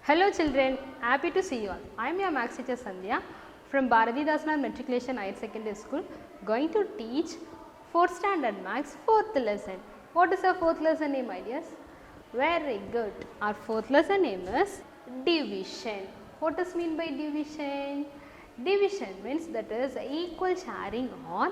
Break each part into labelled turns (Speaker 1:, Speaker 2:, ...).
Speaker 1: Hello children, happy to see you all. I am your maths teacher Sandhya from Bharati Dasnath Matriculation Higher Secondary School, going to teach 4th standard maths 4th lesson. What is our 4th lesson name, ideas? Very good. Our 4th lesson name is division. What does mean by division? Division means that is equal sharing or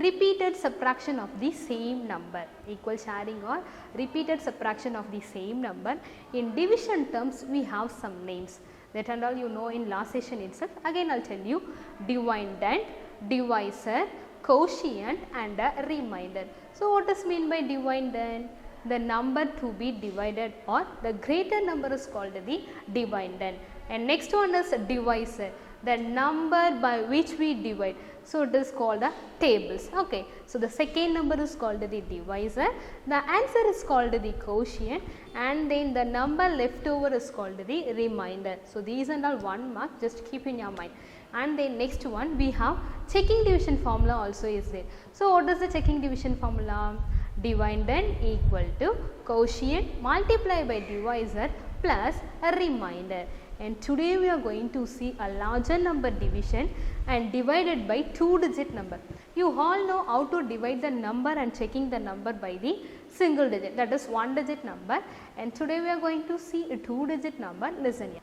Speaker 1: repeated subtraction of the same number. Equal sharing or repeated subtraction of the same number. In division terms we have some names that and all you know in last session itself. Again I will tell you: dividend, divisor, quotient and a remainder. So what does mean by dividend? The number to be divided or the greater number is called the dividend. And next one is divisor, the number by which we divide. So it is called the tables. Okay. So the second number is called the divisor, the answer is called the quotient, and then the number left over is called the remainder. So these and all 1 mark, just keep in your mind. And then next one we have checking division formula also is there. So what is the checking division formula? Dividend equal to quotient multiplied by divisor plus a remainder. And today we are going to see a larger number division and divided by 2-digit number. You all know how to divide the number and checking the number by the single digit, that is 1-digit number. And today we are going to see a 2-digit number. Listen here.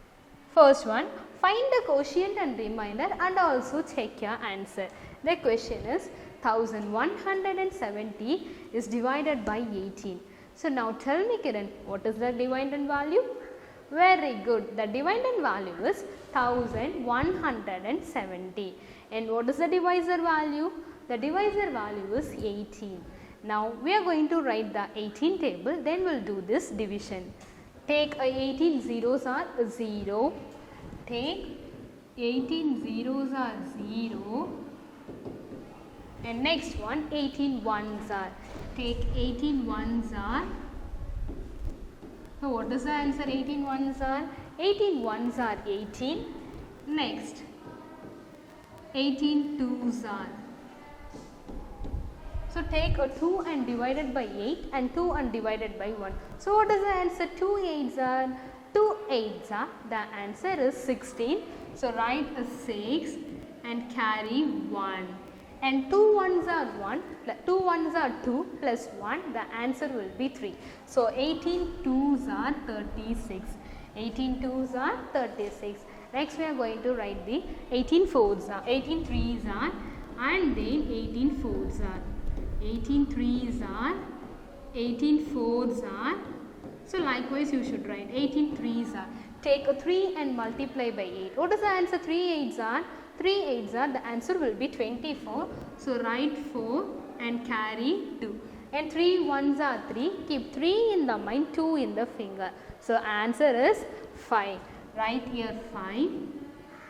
Speaker 1: First one, find the quotient and remainder and also check your answer. The question is 1170 is divided by 18. So now tell me Kiran, what is the dividend value? Very good. The dividend value is 1170. And what is the divisor value? The divisor value is 18. Now we are going to write the 18 table, then we will do this division. Take 18 zeros are 0. Take 18 zeros are 0. And next one 18 ones are. Take 18 ones are. So what is the answer? 18 ones are? 18 ones are 18. Next 18 twos are. So take a 2 and divided by 8 and 2 and divided by 1. So what is the answer? 2 8s are. 2 8s are. The answer is 16. So write a 6 and carry 1. And 2 ones are 1, 2 ones are 2 plus 1, the answer will be 3. So 18 twos are 36. 18 twos are 36. Next we are going to write the 18 fours are, 18 threes are, and then 18 fours are. 18 threes are, 18 fours are. So likewise you should write 18 threes are. Take a 3 and multiply by 8. What is the answer? 3 8s are. 3 8s are, the answer will be 24. So write 4 and carry 2. And 3 1s are 3. Keep 3 in the mind, 2 in the finger. So answer is 5. Write here 5.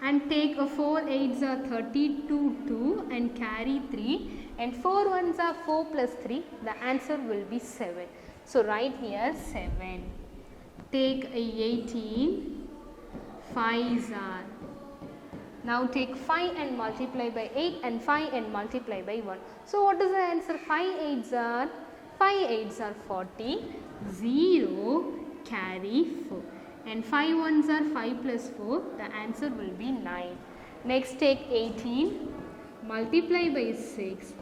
Speaker 1: And take a 4 8s are 32 2 and carry 3. And 4 1s are 4 plus 3. The answer will be 7. So write here 7. Take a 18. 5s are. Now take 5 and multiply by 8 and 5 and multiply by 1. So what is the answer? 5 8s are? 5 8s are 40. 0 carry 4. And 5 1s are 5 plus 4. The answer will be 9. Next take 18. Multiply by 6.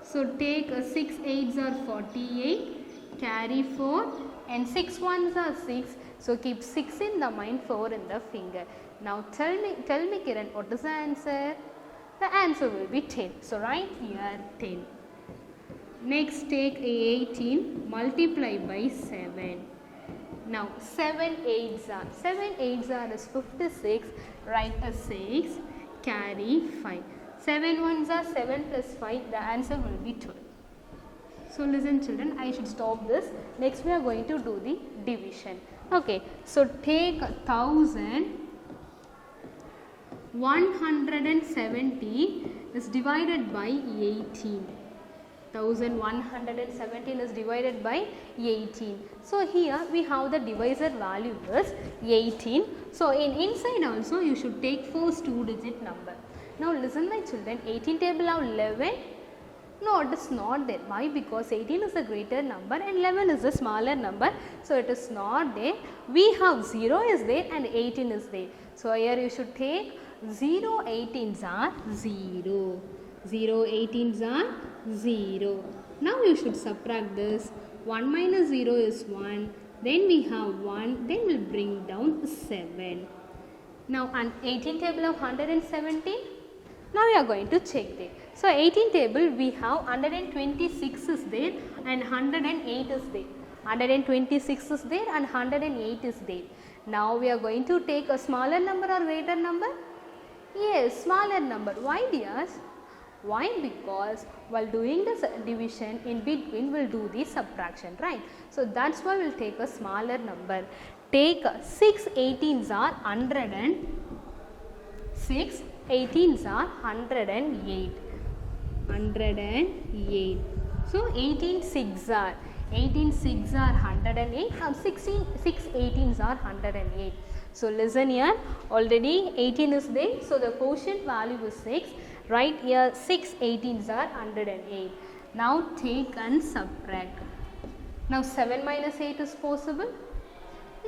Speaker 1: So take a 6 8s are 48. Carry 4. And 6 1s are 6. So keep 6 in the mind, 4 in the finger. Now tell me Kiran, what is the answer? The answer will be 10. So write here 10. Next take 18, multiply by 7. Now 7 8s are. 7 8s are is 56. Write a 6, carry 5. 7 1s are 7 plus 5. The answer will be 12. So listen children, I should stop this. Next we are going to do the division. Okay. So take 1170 is divided by 18. 1117 is divided by 18. So here we have the divisor value is 18. So in inside also you should take first 2-digit number. Now listen my children, 18 table have 11, No, it is not there. Why? Because 18 is the greater number and 11 is the smaller number. So, it is not there. We have 0 is there and 18 is there. So, here you should take 0 18s are 0. 0 18s are 0. Now, you should subtract this. 1 minus 0 is 1. Then we have 1. Then we will bring down 7. Now, on 18 table of 117. Now, we are going to check there. So, 18 table we have 126 is there and 108 is there. 126 is there and 108 is there. Now, we are going to take a smaller number or greater number? Yes, smaller number. Why, dears? Why? Because while doing this division, in between we will do the subtraction, right? So, that is why we will take a smaller number. Take 6 18s are 106. 18s are 108. 108. So, 18 6 are 108 and 6 18s are 108. So, listen here, already 18 is there. So, the quotient value is 6. Right here 6 18s are 108. Now, take and subtract. Now, 7 minus 8 is possible?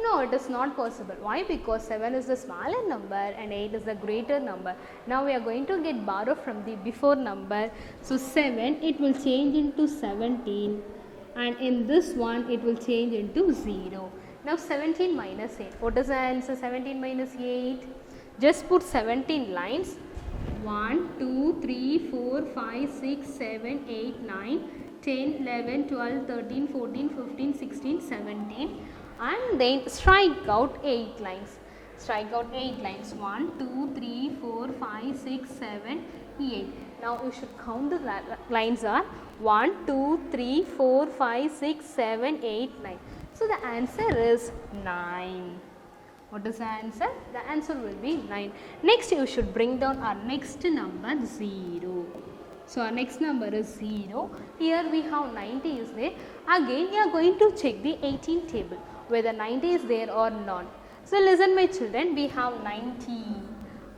Speaker 1: No, it is not possible. Why? Because 7 is the smaller number and 8 is the greater number. Now, we are going to get borrow from the before number. So, 7 it will change into 17 and in this one it will change into 0. Now, 17 minus 8. What is the answer? 17 minus 8. Just put 17 lines. 1, 2, 3, 4, 5, 6, 7, 8, 9, 10, 11, 12, 13, 14, 15, 16, 17. And then strike out 8 lines. Strike out 8 lines. 1, 2, 3, 4, 5, 6, 7, 8. Now, you should count the lines are 1, 2, 3, 4, 5, 6, 7, 8, 9. So, the answer is 9. What is the answer? The answer will be 9. Next, you should bring down our next number 0. So, our next number is 0. Here we have 90 is there. Again, you are going to check the 18 table whether 90 is there or not. So, listen my children, we have 90.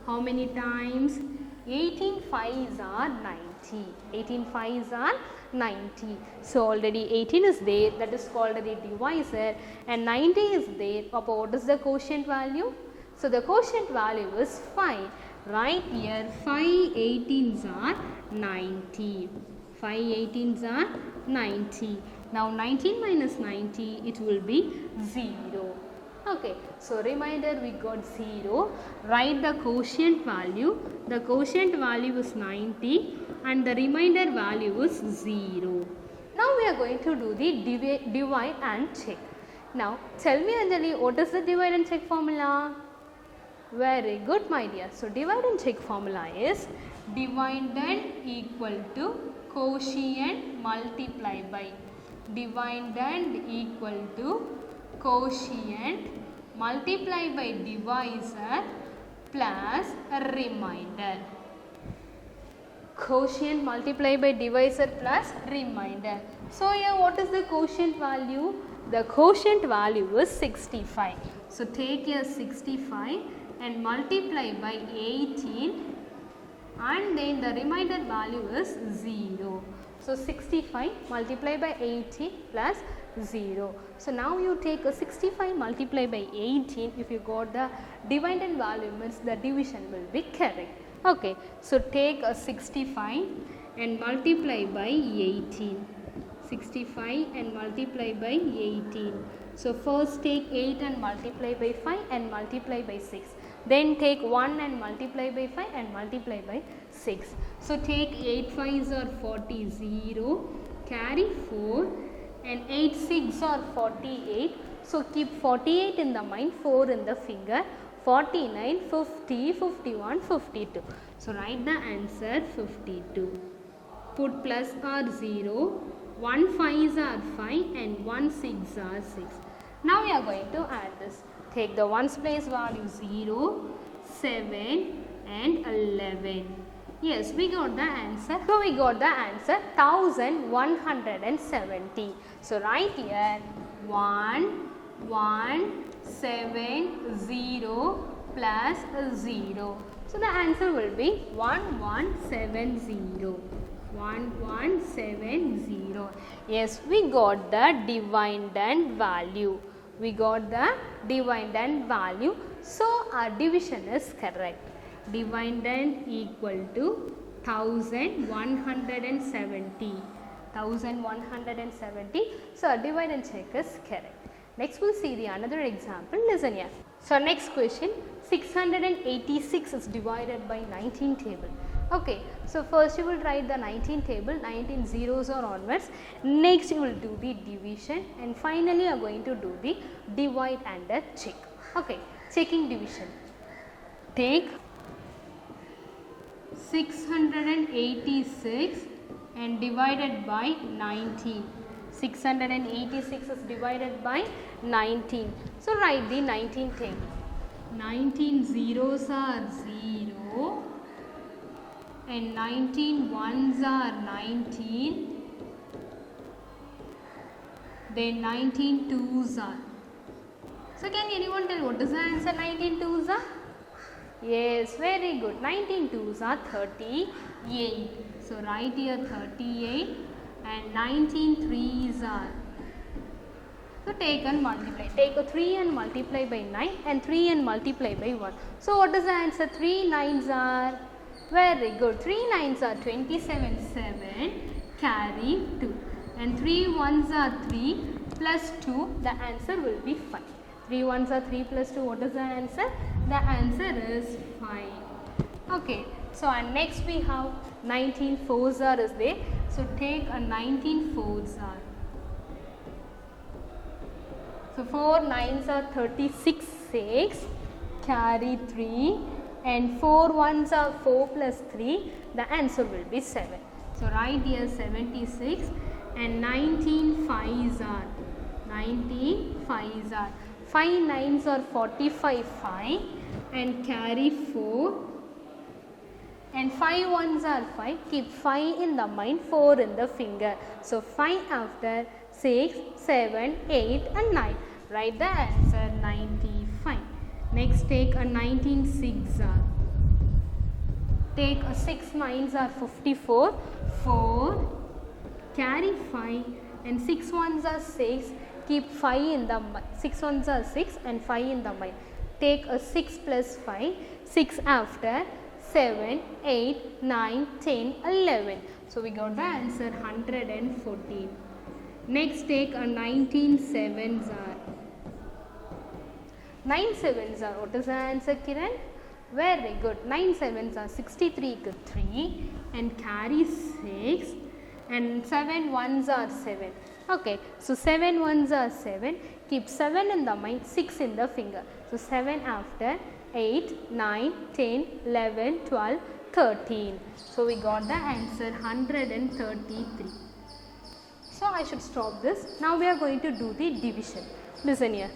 Speaker 1: How many times? 18 5s are 90. 18 5s are 90. So, already 18 is there, that is called the divisor, and 90 is there. Papa, what is the quotient value? So, the quotient value is 5. Right here 5 18s are 90. 5 18s are 90. Now, 19 minus 90, it will be 0. Okay. So, reminder, we got 0. Write the quotient value. The quotient value is 90 and the remainder value is 0. Now, we are going to do the divide and check. Now, tell me Anjali, what is the divide and check formula? Very good, my dear. So, divide and check formula is dividend equal to quotient multiply by. Dividend equal to quotient multiply by divisor plus remainder. Quotient multiply by divisor plus remainder. So, here what is the quotient value? The quotient value is 65. So, take here 65 and multiply by 18 and then the remainder value is 0. So, 65 multiplied by 80 plus 0. So, now you take a 65 multiplied by 18. If you got the dividend value, means the division will be correct. Okay. So, take a 65 and multiply by 18. 65 and multiply by 18. So, first take 8 and multiply by 5 and multiply by 6. Then take 1 and multiply by 5 and multiply by 6. So, take 8 5s are 40, 0, carry 4 and 8 6 are 48. So, keep 48 in the mind, 4 in the finger, 49, 50, 51, 52. So, write the answer 52. Put plus or 0, 1 5s are 5 and 1 6 are 6. Now, we are going to add this. Take the ones place value 0, 7 and 11. Yes, we got the answer. So, we got the answer 1170. So, write here 1170 plus 0. So, the answer will be 1170. 1170. Yes, we got the dividend value. We got the dividend value. So our division is correct. Dividend equal to 1170. 1170. So our divide and check is correct. Next we'll see the another example. Listen here. So next question, 686 is divided by 19 table. Okay, so first you will write the 19 table, 19 zeros or onwards. Next you will do the division and finally you are going to do the divide and the check. Okay, checking division. Take 686 and divided by 19. 686 is divided by 19. So write the 19 table. 19 zeros are 0 and 19 ones are 19. Then 19 twos are. So can anyone tell what is the answer 19 twos are? Yes, very good. 19 twos are 38. So write here 38 and 19 threes are. So take and multiply. Take a 3 and multiply by 9 and 3 and multiply by 1. So what is the answer? 3 nines are. Very good. 3 nines are 27, 7, carry 2. And 3 ones are 3 plus 2. The answer will be 5. 3 ones are 3 plus 2. What is the answer? The answer is 5. Okay. So and next we have 19 fours are is there. So take a 19 fours are. So 4 nines are 36, 6, carry 3 and 4 ones are 4 plus 3. The answer will be 7. So write here 76 and 19 fives are. 19 fives are. 5 nines are 45, 5 and carry 4 and 5 ones are 5. Keep 5 in the mind, 4 in the finger. So 5 after 6, 7, 8 and 9. Write the answer 95. Next take a 19 six are. Take a 6 nines are 54, 4, carry 5 and 6 ones are 6. Keep 5 in the mind. 6 ones are 6 and 5 in the mind. Take a 6 plus 5, 6 after 7, 8, 9, 10, 11. So we got the answer 114. Next take a 19 sevens are. 9 sevens are. What is the answer, Kiran? Very good. 9 sevens are 63 to 3 and carry 6 and 7 ones are 7. Okay. So 7 ones are 7. Keep 7 in the mind, 6 in the finger. So 7 after 8, 9, 10, 11, 12, 13. So we got the answer 133. So I should stop this. Now we are going to do the division. Listen here.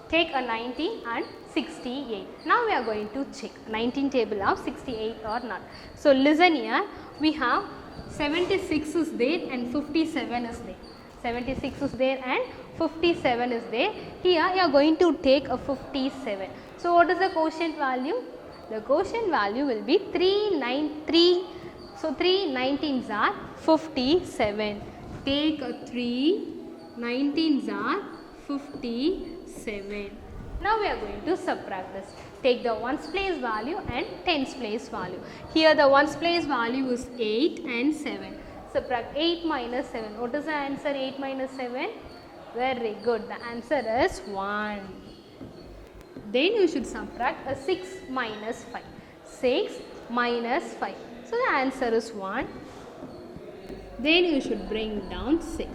Speaker 1: Take a 90 and 68. Now we are going to check 19 table of 68 or not. So listen here. We have 76 is there and 57 is there. 76 is there and 57 is there. Here you are going to take a 57. So what is the quotient value? The quotient value will be 393. So 3 19s are 57. Take a 3 19s are 57. Now we are going to subtract this. Take the ones place value and tens place value. Here the ones place value is 8 and 7. Subtract 8 minus 7. What is the answer 8 minus 7? Very good. The answer is 1. Then you should subtract a 6 minus 5. 6 minus 5. So the answer is 1. Then you should bring down 6.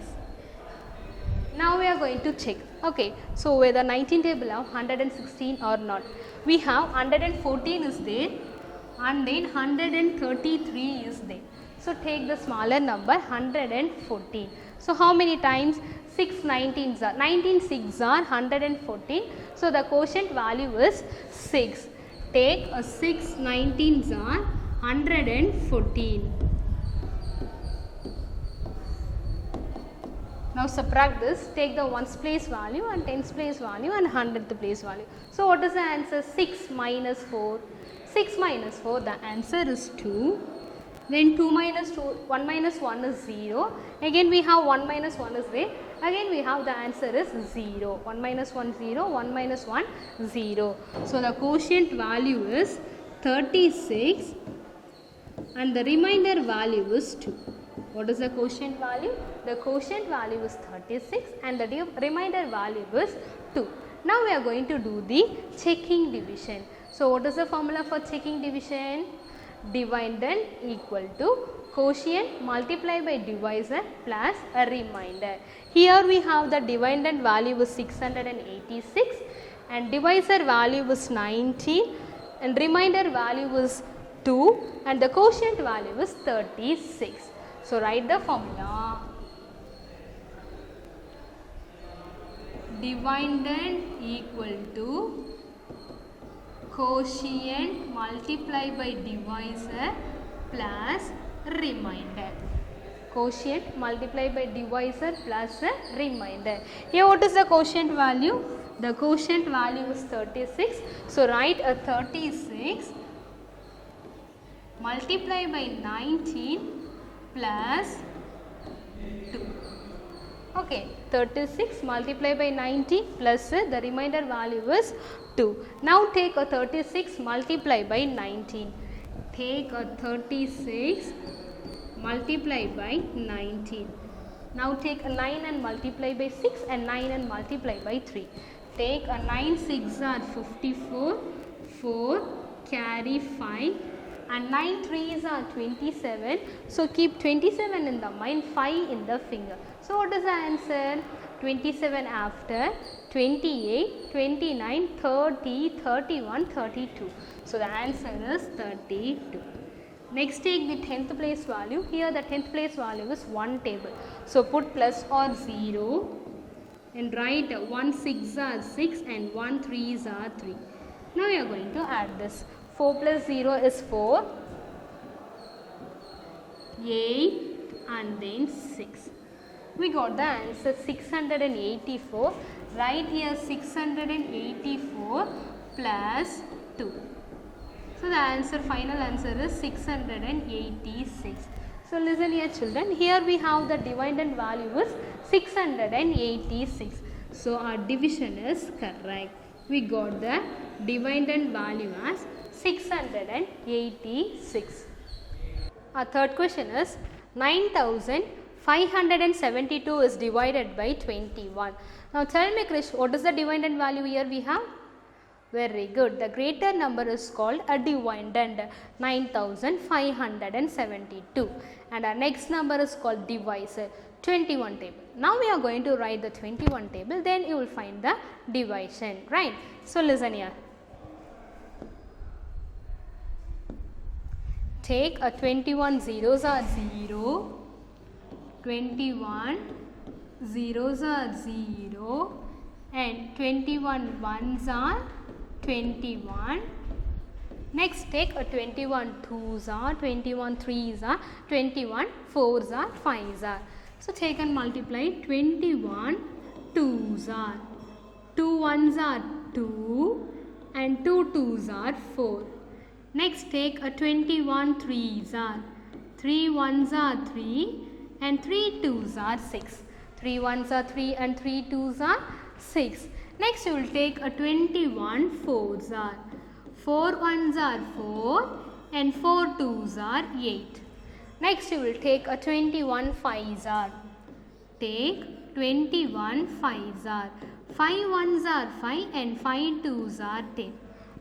Speaker 1: Now we are going to check. Okay, so whether 19 table of 116 or not. We have 114 is there and then 133 is there. So take the smaller number 114. So how many times? 6 19s are. 19 6 are 114. So the quotient value is 6. Take a 6 19s are 114. Now subtract this, take the ones place value and tens place value and hundredth place value. So what is the answer? 6 minus 4. 6 minus 4, the answer is 2. Then 2 minus 2, 1 minus 1 is 0. Again we have 1 minus 1 is there. Again we have the answer is 0. 1 minus 1 0, 1 minus 1 0. So the quotient value is 36 and the remainder value is 2. What is the quotient value? The quotient value is 36 and the remainder value is 2. Now we are going to do the checking division. So what is the formula for checking division? Dividend equal to quotient multiplied by divisor plus a remainder. Here we have the dividend value is 686 and divisor value is 19 and remainder value is 2 and the quotient value is 36. So write the formula. Dividend equal to quotient multiplied by divisor plus remainder. Quotient multiplied by divisor plus a remainder. Here what is the quotient value? The quotient value is 36. So write a 36 multiplied by 19 plus 2. Okay, 36 multiplied by 90 plus the remainder value is 2. Now take a 36 multiplied by 19. Take a 36 multiplied by 19. Now take a 9 and multiply by 6 and 9 and multiply by 3. Take a 9 6 are 54, 4 carry 5 and 9 3s are 27. So keep 27 in the mind, 5 in the finger. So what is the answer? 27 after 28, 29, 30, 31, 32. So the answer is 32. Next take the 10th place value. Here the 10th place value is 1 table. So put plus or 0 and write 1 6 are 6 and 1 3s are 3. Now we are going to add this. 4 plus 0 is 4, 8 and then 6. We got the answer 684. Write here 684 plus 2. So the answer, final answer is 686. So listen here children, here we have the dividend value is 686. So our division is correct. We got the dividend value as 686. Our third question is 9572 is divided by 21. Now tell me Krish, what is the dividend value here we have? Very good. The greater number is called a dividend, 9572, and our next number is called divisor, 21 table. Now we are going to write the 21 table, then you will find the division, right? So listen here. Take a 21 zeros are 0, 21 zeros are 0 and 21 ones are 21. Next take a 21 twos are, 21 threes are, 21 fours are, 5s are. So take and multiply 21 twos are, 2 ones are 2 and 2 twos are 4. Next take a 21 threes are, 3 ones are 3 and 3 twos are 6. 3 ones are 3 and 3 twos are 6. Next you will take a 21 fours are, 4 ones are 4 and 4 twos are 8. Next you will take a 21 fives are, take 21 fives are, 5 ones are 5 and 5 twos are 10.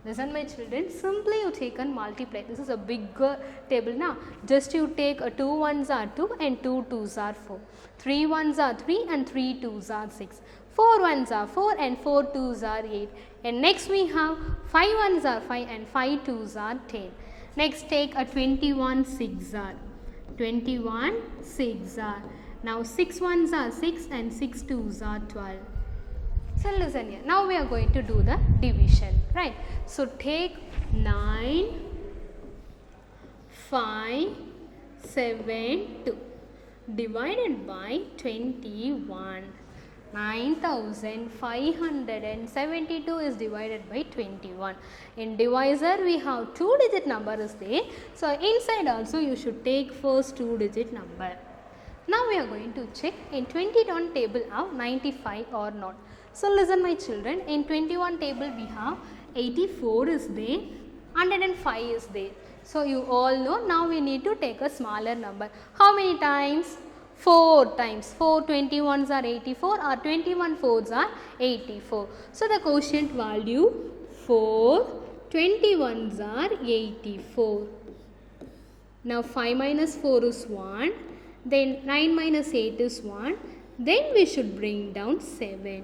Speaker 1: Listen my children, simply you take and multiply. This is a bigger table now. Just you take a 2 ones are 2 and 2 twos are 4. 3 ones are 3 and 3 twos are 6. 4 ones are 4 and 4 twos are 8. And next we have 5 ones are 5 and 5 twos are 10. Next take a 21 6 are, 21 6 are. Now 6 ones are 6 and 6 twos are 12. So listen here, now we are going to do the division, right? So take 9, 5, 7, 2 divided by 21. 9572 is divided by 21. In divisor we have 2-digit number is there. So inside also you should take first 2-digit number. Now we are going to check in 21 table of 95 or not. So listen my children, in 21 table we have 84 is there, 105 is there. So you all know now we need to take a smaller number. How many times? 4 times. 4 21s are 84 or 21 4s are 84. So the quotient value 4 21s are 84. Now 5 minus 4 is 1. Then 9 minus 8 is 1. Then we should bring down 7.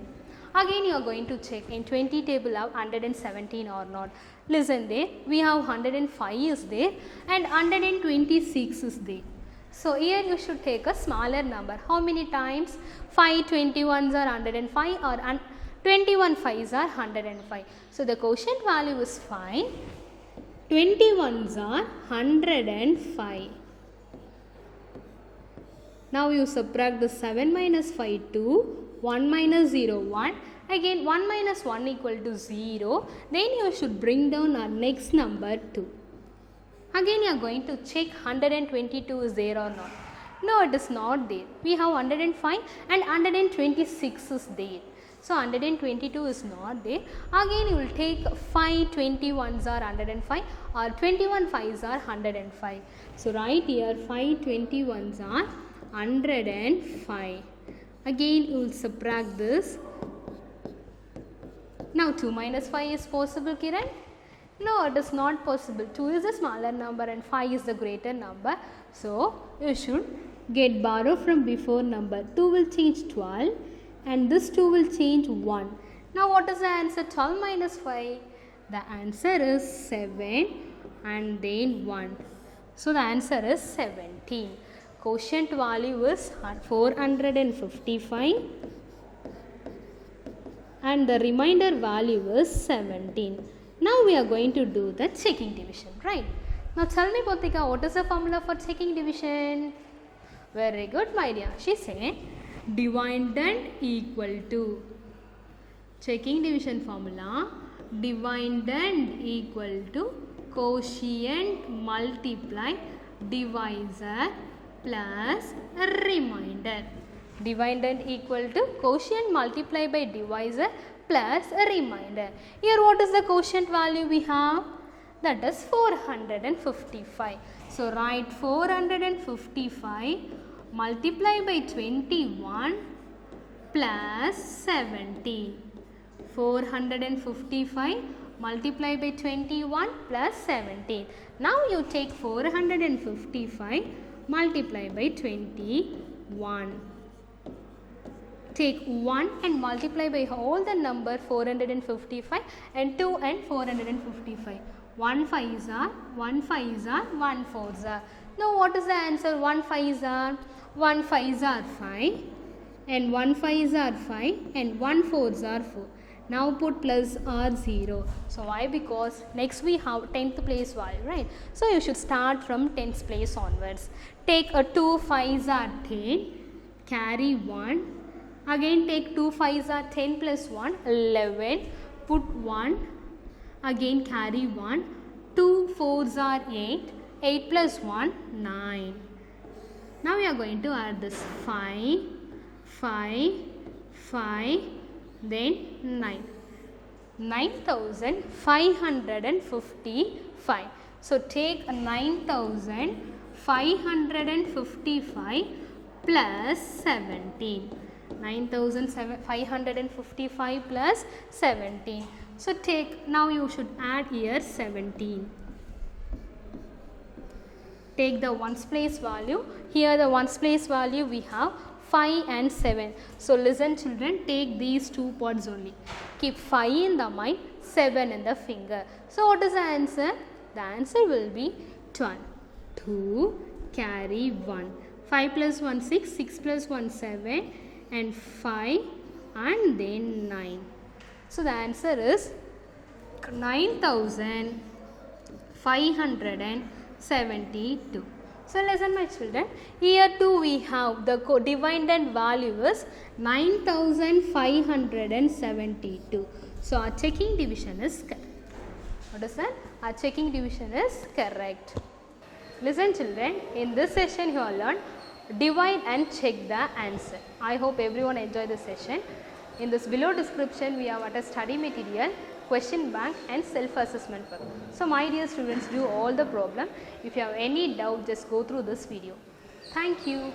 Speaker 1: Again you are going to check in 20 table of 117 or not. Listen there, we have 105 is there and 126 is there. So here you should take a smaller number. How many times? 5 21s are 105 or 21 5s are 105. So the quotient value is 5. 21s are 105. Now you subtract the 7 minus 5 2. 1 minus 0 1. Again 1 minus 1 equal to 0. Then you should bring down our next number 2. Again you are going to check 122 is there or not. No, it is not there. We have 105 and 126 is there. So 122 is not there. Again you will take 5 21s are 105 or 21 5s are 105. So write here 5 21s are 105. Again you will subtract this. Now 2 minus 5 is possible, Kiran? No, it is not possible. 2 is the smaller number and 5 is the greater number. So you should get borrow from before number. 2 will change 12 and this 2 will change 1. Now what is the answer? 12 minus 5. The answer is 7 and then 1. So the answer is 17. Quotient value is 455 and the remainder value is 17. Now we are going to do the checking division, right? Now tell me Potika, what is the formula for checking division? Very good my dear. She said dividend equal to, checking division formula, dividend equal to quotient multiply divisor plus remainder. Dividend equal to quotient multiplied by divisor plus a remainder. Here what is the quotient value we have? That is 455. So write 455 multiplied by 21 plus 17. 455 multiplied by 21 plus 17. Now you take 455 multiplied by 21. Take 1 and multiply by all the number 455 and 2 and 455. 1 5s are, 1 5s are, 1 4s are. Now what is the answer? 1 5s are, 1 5s are 5 and 1 5s are 5 and 1 4s are 4. Now put plus or 0. So why? Because next we have 10th place value, right? So you should start from 10th place onwards. Take a 2 5s are 10, carry 1. Again take 2 5s are 10 plus 1, 11. Put 1. Again carry 1. 2 4s are 8. 8 plus 1, 9. Now we are going to add this 5, 5, 5, then 9. 9555. So take 9555 plus 17. 9555 plus 17. So take, now you should add here 17. Take the ones place value. Here the ones place value we have 5 and 7. So listen children, take these two parts only. Keep 5 in the mind, 7 in the finger. So what is the answer? The answer will be 12. 2 carry 1. 5 plus 1 6, 6 plus 1 7 and 5 and then 9. So the answer is 9572. So listen my children, here too we have the dividend value is 9572. So our checking division is correct. What is that? Our checking division is correct. Listen children, in this session you have learned divide and check the answer. I hope everyone enjoyed the session. In this below description we have a study material, question bank and self-assessment book. So my dear students, do all the problem. If you have any doubt, just go through this video. Thank you.